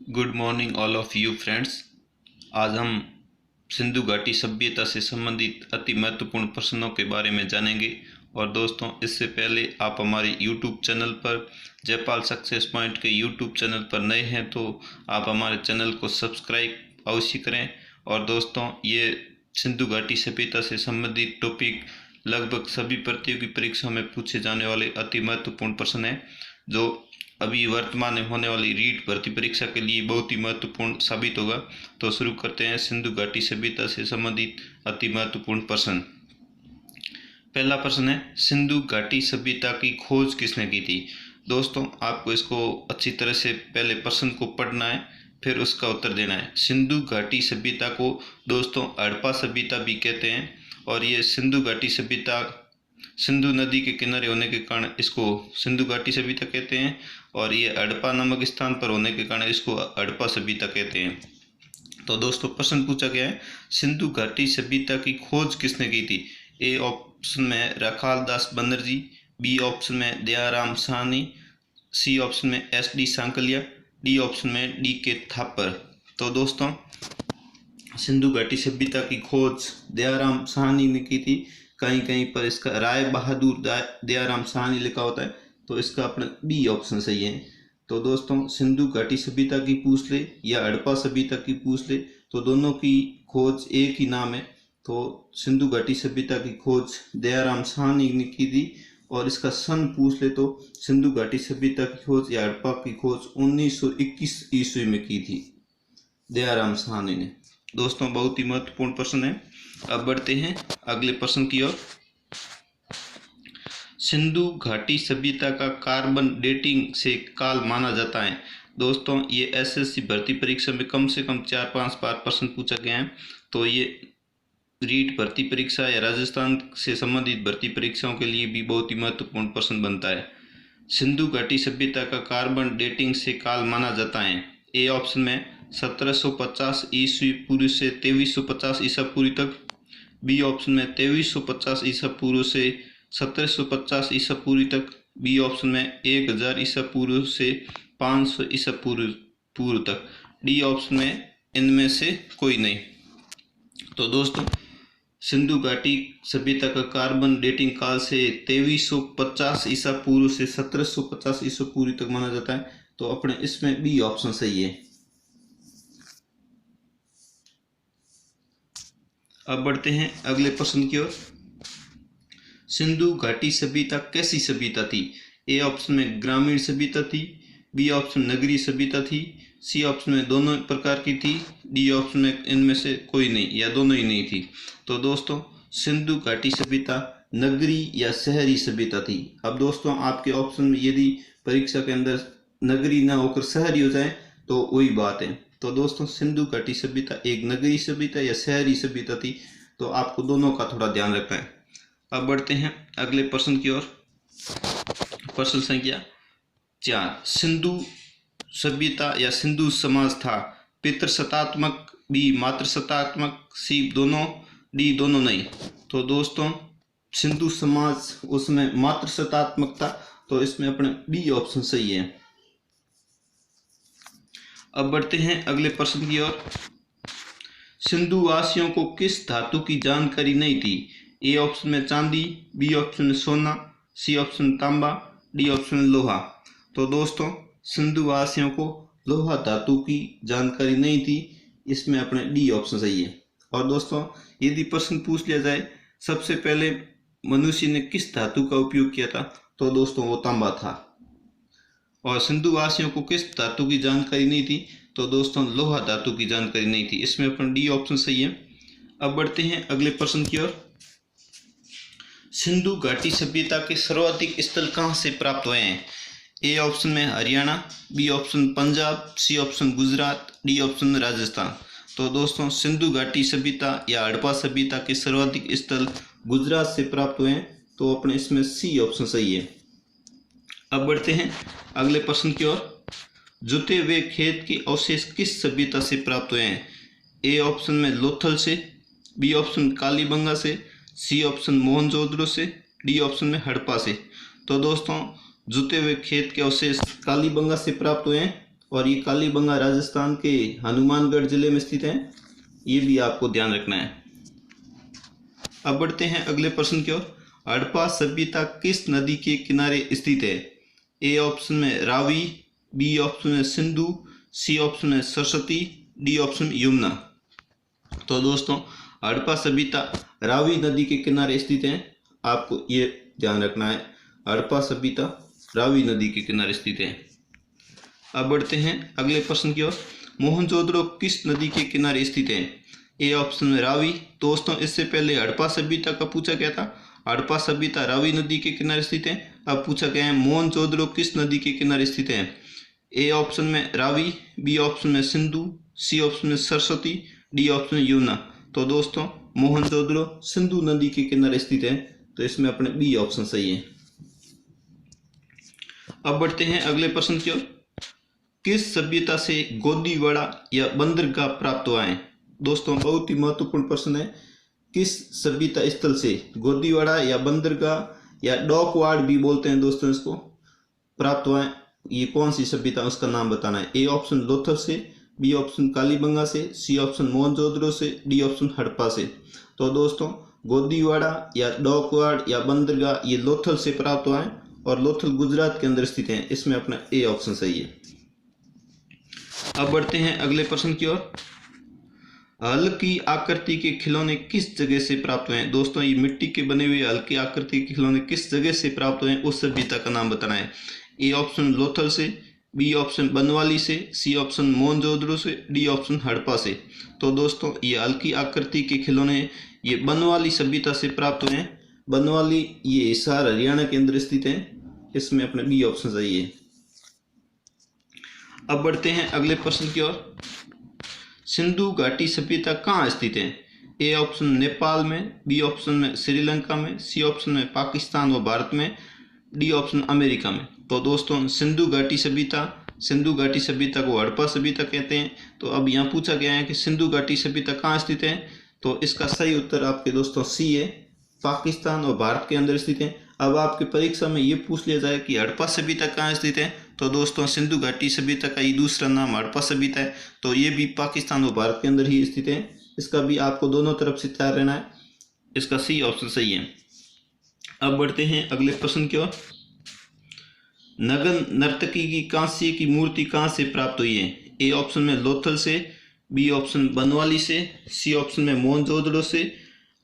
Good morning all of you friends. आज हम सिंधु घाटी सभ्यता से संबंधित अति महत्वपूर्ण प्रश्नों के बारे में जानेंगे। और दोस्तों, इससे पहले आप हमारे यूट्यूब चैनल पर जयपाल सक्सेस पॉइंट के यूट्यूब चैनल पर नए हैं तो आप हमारे चैनल को सब्सक्राइब अवश्य करें। और दोस्तों, ये सिंधु घाटी सभ्यता से संबंधित टॉपिक लगभग सभी प्रतियोगी परीक्षाओं में पूछे जाने वाले अति महत्वपूर्ण प्रश्न हैं, जो अभी वर्तमान में होने वाली रीट भर्ती परीक्षा के लिए बहुत ही महत्वपूर्ण साबित होगा। तो शुरू करते हैं सिंधु घाटी सभ्यता से संबंधित अति महत्वपूर्ण प्रश्न। पहला प्रश्न है, सिंधु घाटी सभ्यता की खोज किसने की थी। दोस्तों, आपको इसको अच्छी तरह से पहले प्रश्न को पढ़ना है, फिर उसका उत्तर देना है। सिंधु घाटी सभ्यता को दोस्तों हड़प्पा सभ्यता भी कहते हैं। और ये सिंधु घाटी सभ्यता सिंधु नदी के किनारे होने के कारण इसको सिंधु घाटी सभ्यता कहते हैं, और ये हड़प्पा नामक स्थान पर होने के कारण इसको हड़प्पा सभ्यता कहते हैं। तो दोस्तों, प्रश्न पूछा गया है, सिंधु घाटी सभ्यता की खोज किसने की थी। ए ऑप्शन में रखाल दास बनर्जी, बी ऑप्शन में दयाराम साहनी, सी ऑप्शन में SD सांकलिया, डी ऑप्शन में DK थापर। तो दोस्तों, सिंधु घाटी सभ्यता की खोज दयाराम साहनी ने की थी। कहीं कहीं पर इसका राय बहादुर दयाराम साहनी लिखा होता है, तो इसका अपना बी ऑप्शन सही है। तो दोस्तों, सिंधु घाटी सभ्यता की पूछ ले या हड़प्पा सभ्यता की पूछ ले तो दोनों की खोज एक ही नाम है। तो सिंधु घाटी सभ्यता की खोज दयाराम साहनी ने की थी, और इसका सन पूछ ले तो सिंधु घाटी सभ्यता की खोज या हड़प्पा की खोज 1921 ईस्वी में की थी दयाराम साहनी ने। दोस्तों, बहुत ही महत्वपूर्ण प्रश्न है। अब बढ़ते हैं अगले प्रश्न की ओर। सिंधु घाटी सभ्यता का कार्बन डेटिंग से काल माना जाता है। दोस्तों, ये SSC भर्ती परीक्षा में कम से कम 4-5 बार प्रश्न पूछा गया है। तो ये रीट भर्ती परीक्षा या राजस्थान से संबंधित भर्ती परीक्षाओं के लिए भी बहुत ही महत्वपूर्ण प्रश्न बनता है। सिंधु घाटी सभ्यता का कार्बन डेटिंग से काल माना जाता है। ए ऑप्शन में 1750 ईस्वी पूर्व से 2350 ईसा पूर्व तक, बी ऑप्शन में 2350 ईसा पूर्व से 1750 ईसा पूर्व तक, बी ऑप्शन में 1000 ईसा पूर्व से 500 ईसा पूर्व तक, डी ऑप्शन में इनमें से कोई नहीं। तो दोस्तों, सिंधु घाटी सभ्यता का कार्बन डेटिंग काल से 2350 ईसा पूर्व से 1750 ईसा पूर्व तक माना जाता है। तो अपने इसमें बी ऑप्शन सही है। अब बढ़ते हैं अगले प्रश्न की ओर। सिंधु घाटी सभ्यता कैसी सभ्यता थी। ए ऑप्शन में ग्रामीण सभ्यता थी, बी ऑप्शन नगरीय सभ्यता थी, सी ऑप्शन में दोनों प्रकार की थी, डी ऑप्शन में इनमें से कोई नहीं या दोनों ही नहीं थी। तो दोस्तों, सिंधु घाटी सभ्यता नगरीय या शहरी सभ्यता थी। अब दोस्तों, आपके ऑप्शन में यदि परीक्षा के अंदर नगरीय ना होकर शहरी हो जाए तो वही बात है। तो दोस्तों, सिंधु घाटी सभ्यता एक नगरीय सभ्यता या शहरी सभ्यता थी। तो आपको दोनों का थोड़ा ध्यान रखना है। अब बढ़ते हैं अगले प्रश्न की ओर। प्रश्न संख्या 4, सिंधु सभ्यता या सिंधु समाज था पितृसत्तात्मक, बी मातृसत्तात्मक, सी दोनों, डी दोनों नहीं। तो दोस्तों, सिंधु समाज उसमें मातृसत्तात्मक था, तो इसमें अपने बी ऑप्शन सही है। अब बढ़ते हैं अगले प्रश्न की ओर। सिंधु वासियों को किस धातु की जानकारी नहीं थी। ए ऑप्शन में चांदी, बी ऑप्शन में सोना, सी ऑप्शन में तांबा, डी ऑप्शन में लोहा। तो दोस्तों, सिंधु वासियों को लोहा धातु की जानकारी नहीं थी, इसमें अपने डी ऑप्शन सही है। और दोस्तों, यदि प्रश्न पूछ लिया जाए सबसे पहले मनुष्य ने किस धातु का उपयोग किया था, तो दोस्तों वो तांबा था। और सिंधु वासियों को किस धातु की जानकारी नहीं थी, तो दोस्तों लोहा धातु की जानकारी नहीं थी, इसमें अपना डी ऑप्शन सही है। अब बढ़ते हैं अगले प्रश्न की ओर। सिंधु घाटी सभ्यता के सर्वाधिक स्थल कहाँ से प्राप्त हुए हैं। ए ऑप्शन में Haryana, B option Punjab, C option Gujarat, D option Rajasthan. तो दोस्तों, सिंधु घाटी सभ्यता या हड़प्पा सभ्यता के सर्वाधिक स्थल गुजरात से प्राप्त हुए हैं। तो अपने इसमें सी ऑप्शन सही है। अब बढ़ते हैं अगले प्रश्न की ओर। जुते हुए खेत के अवशेष किस सभ्यता से प्राप्त हुए हैं। ए ऑप्शन में लोथल से, बी ऑप्शन कालीबंगा से, सी ऑप्शन मोहनजोदड़ो से, डी ऑप्शन में हड़प्पा से। तो दोस्तों, जुते हुए खेत के अवशेष कालीबंगा से प्राप्त हुए हैं, और ये कालीबंगा राजस्थान के हनुमानगढ़ जिले में स्थित है, ये भी आपको ध्यान रखना है। अब बढ़ते हैं अगले प्रश्न की ओर। हड़प्पा सभ्यता किस नदी के किनारे स्थित है? ए ऑप्शन में रावी, बी ऑप्शन में सिंधु, सी ऑप्शन में सरस्वती, डी ऑप्शन में यमुना। तो दोस्तों हड़प्पा सभ्यता रावी नदी के किनारे स्थित है, आपको ये ध्यान रखना है। हड़प्पा सभ्यता रावी नदी के किनारे स्थित है। अब बढ़ते हैं अगले प्रश्न की ओर। मोहनजोदड़ो किस नदी के किनारे स्थित है? ए ऑप्शन में रावी। दोस्तों इससे पहले हड़प्पा सभ्यता का पूछा गया था, हड़प्पा सभ्यता रावी नदी के किनारे स्थित है। अब पूछा गया है मोहनजोदड़ो किस नदी के किनारे स्थित है? ए ऑप्शन में रावी, बी ऑप्शन में सिंधु, सी ऑप्शन में सरस्वती, डी ऑप्शन में यमुना। तो दोस्तों मोहनजोदड़ो सिंधु नदी के किनारे स्थित है, तो इसमें अपने बी ऑप्शन सही है। अब बढ़ते हैं अगले प्रश्न की ओर। किस सभ्यता से गोदीवाड़ा या बंदरगाह प्राप्त हुआ है? दोस्तों बहुत ही महत्वपूर्ण प्रश्न है। किस सभ्यता स्थल से गोदीवाड़ा या बंदरगाह या डॉकवाड़ भी बोलते हैं दोस्तों इसको, प्राप्त हुआ है? ये कौन सी सभ्यता, उसका नाम बताना है। ए ऑप्शन लोथल से, बी ऑप्शन कालीबंगा से, सी ऑप्शन मोहनजोदड़ो से, डी ऑप्शन हड़प्पा से। तो दोस्तों गोदीवाड़ा या डॉकवाड़ या बंदरगाह ये लोथल से प्राप्त हुआ है और लोथल गुजरात के अंदर स्थित है, इसमें अपना ए ऑप्शन सही है। अब बढ़ते हैं अगले प्रश्न की ओर। हल्की आकृति के खिलौने किस जगह से प्राप्त हुए हैं? दोस्तों ये मिट्टी के बने हुए हल्की आकृति के खिलौने किस जगह से प्राप्त हुए हैं, उस सभ्यता का नाम बताना है। ए ऑप्शन लोथल से, बी ऑप्शन बनवाली से, सी ऑप्शन मोहनजोदड़ो से, डी ऑप्शन हड़प्पा से। तो दोस्तों ये हल्की आकृति के खिलौने ये बनवाली सभ्यता से प्राप्त हुए हैं। बनवाली ये हिसार हरियाणा के अंदर स्थित है, इसमें अपने बी ऑप्शन सही है। अब बढ़ते हैं अगले प्रश्न की ओर। सिंधु घाटी सभ्यता कहाँ स्थित है? ए ऑप्शन नेपाल में, बी ऑप्शन में श्रीलंका में, सी ऑप्शन में पाकिस्तान व भारत में, डी ऑप्शन अमेरिका में। तो दोस्तों सिंधु घाटी सभ्यता को हड़प्पा सभ्यता कहते हैं। तो अब यहाँ पूछा गया है कि सिंधु घाटी सभ्यता कहाँ स्थित है, तो इसका सही उत्तर आपके दोस्तों सी है, पाकिस्तान और भारत के अंदर स्थित है। अब आपकी परीक्षा में ये पूछ लिया जाए कि हड़प्पा सभ्यता कहाँ स्थित है, तो दोस्तों सिंधु घाटी सभ्यता का ये दूसरा नाम हड़प्पा सभ्यता है, तो ये भी पाकिस्तान और भारत के अंदर ही स्थित है। इसका भी आपको दोनों तरफ से तैयार रहना है, इसका सी ऑप्शन सही है। अब बढ़ते हैं अगले प्रश्न की ओर। नगन नर्तकी की कांस्य की मूर्ति कहाँ से प्राप्त हुई है? ए ऑप्शन में लोथल से, बी ऑप्शन बनवाली से, सी ऑप्शन में मोहनजोदड़ो से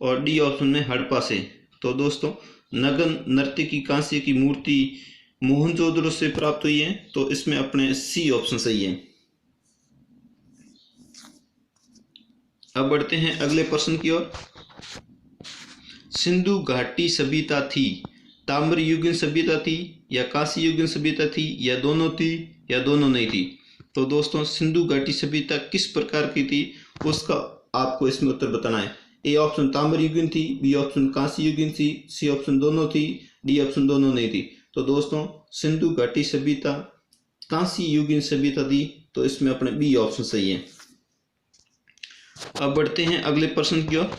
और डी ऑप्शन में हड़प्पा से। तो दोस्तों नगन नर्तकी कांस्य की मूर्ति मोहनजोदड़ो से प्राप्त हुई है, तो इसमें अपने सी ऑप्शन सही है। अब बढ़ते हैं अगले प्रश्न की ओर। सिंधु घाटी सभ्यता थी ताम्रयुगीन सभ्यता थी या कांस्य युगीन सभ्यता थी या दोनों थी या दोनों नहीं थी? तो दोस्तों सिंधु घाटी सभ्यता किस प्रकार की थी, उसका आपको इसमें उत्तर बताना है। ए ऑप्शन ताम्रयुगीन थी, बी ऑप्शन कांस्य युगीन थी, सी ऑप्शन दोनों थी, डी ऑप्शन दोनों नहीं थी। तो दोस्तों सिंधु घाटी सभ्यता कांस्य युगीन सभ्यता थी, तो इसमें अपने बी ऑप्शन सही है। अब बढ़ते हैं अगले प्रश्न की ओर।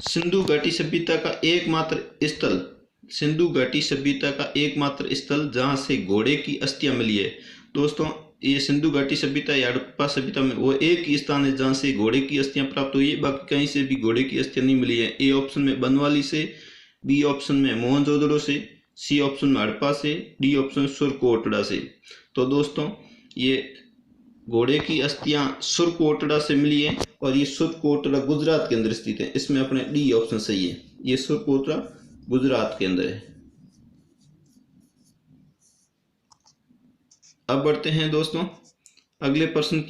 सिंधु घाटी सभ्यता का एकमात्र स्थल जहां से घोड़े की अस्थियां मिली है। दोस्तों ये सिंधु घाटी सभ्यता या हड़प्पा सभ्यता में वो एक ही स्थान है जहां से घोड़े की अस्थियां प्राप्त हुई है, बाकी कहीं से भी घोड़े की अस्थियां नहीं मिली है। ए ऑप्शन में बनवाली से, बी ऑप्शन में मोहनजोदड़ो से, सी ऑप्शन में हड़प्पा से, डी ऑप्शन सुरकोटड़ा से। तो दोस्तों ये घोड़े की अस्थियां सुरकोटड़ा से मिली है और ये सुरकोटड़ा गुजरात के अंदर स्थित है, इसमें अपने डी ऑप्शन सही है। ये सुरकोटड़ा गुजरात के अंदर है। अब बढ़ते हैं दोस्तों अगले प्रश्न।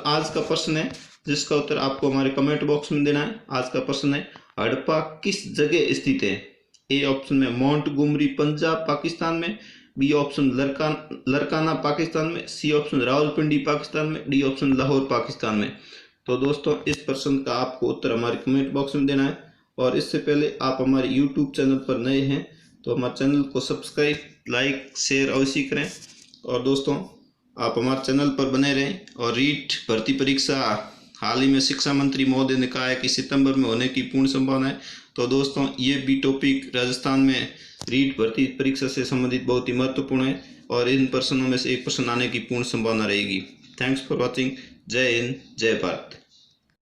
आज का प्रश्न है जिसका उत्तर आपको हमारे कमेंट बॉक्स में देना है। आज का प्रश्न है हड़प्पा किस जगह स्थित है? ए ऑप्शन में मोंटगोमरी पंजाब पाकिस्तान में, बी ऑप्शन लरकाना पाकिस्तान में, सी ऑप्शन रावलपिंडी पाकिस्तान में, डी ऑप्शन लाहौर पाकिस्तान में। तो दोस्तों इस प्रश्न का आपको उत्तर हमारे कमेंट बॉक्स में देना है। और इससे पहले आप हमारे यूट्यूब चैनल पर नए हैं तो हमारे चैनल को सब्सक्राइब, लाइक, शेयर अवश्य करें। और दोस्तों आप हमारे चैनल पर बने रहें। और रीट भर्ती परीक्षा हाल ही में शिक्षा मंत्री महोदय ने कहा है कि सितंबर में होने की पूर्ण संभावना है। तो दोस्तों ये भी टॉपिक राजस्थान में रीट भर्ती परीक्षा से संबंधित बहुत ही महत्वपूर्ण है। और इन प्रश्नों में से एक प्रश्न आने की पूर्ण संभावना रहेगी। Thanks for watching. जय हिंद, जय भारत।